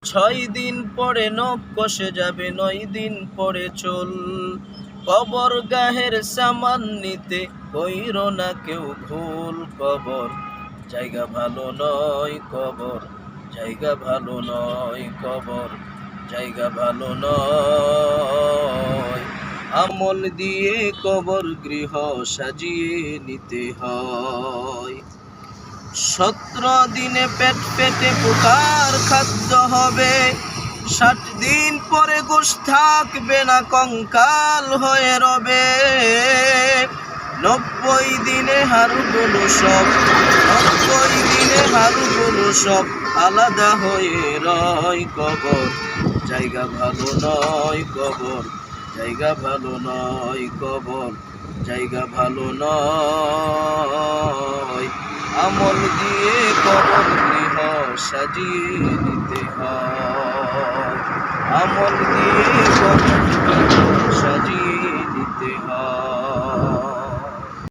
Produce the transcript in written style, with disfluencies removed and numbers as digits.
6 দিন পরে নখ কষে যাবে, 9 দিন পরে চুল। কবর গাহের সামান নিতে কইরো না কেউ ভুল। কবর জায়গা ভালো নয়, কবর জায়গা ভালো নয়, কবর জায়গা ভালো নয়। আমল দিয়ে কবর গৃহ সাজিয়ে নিতে হয়। 17 দিনে পেট পেটে পোকার খাদ্য হবে, 60 দিন পরে গোশ থাকবে না, কঙ্কাল হয়ে রবে। 90 দিনে হাড়গুলো সব, 90 দিনে হাড়গুলো সব আলাদা হয়ে রয়। কবর জায়গা ভালো নয়, কবর জায়গা ভালো নয়, কবর জায়গা ভালো নয়। আমল দিয়ে কবর গৃহ সাজিয়ে নিতে হয়, আমল দিয়ে কবর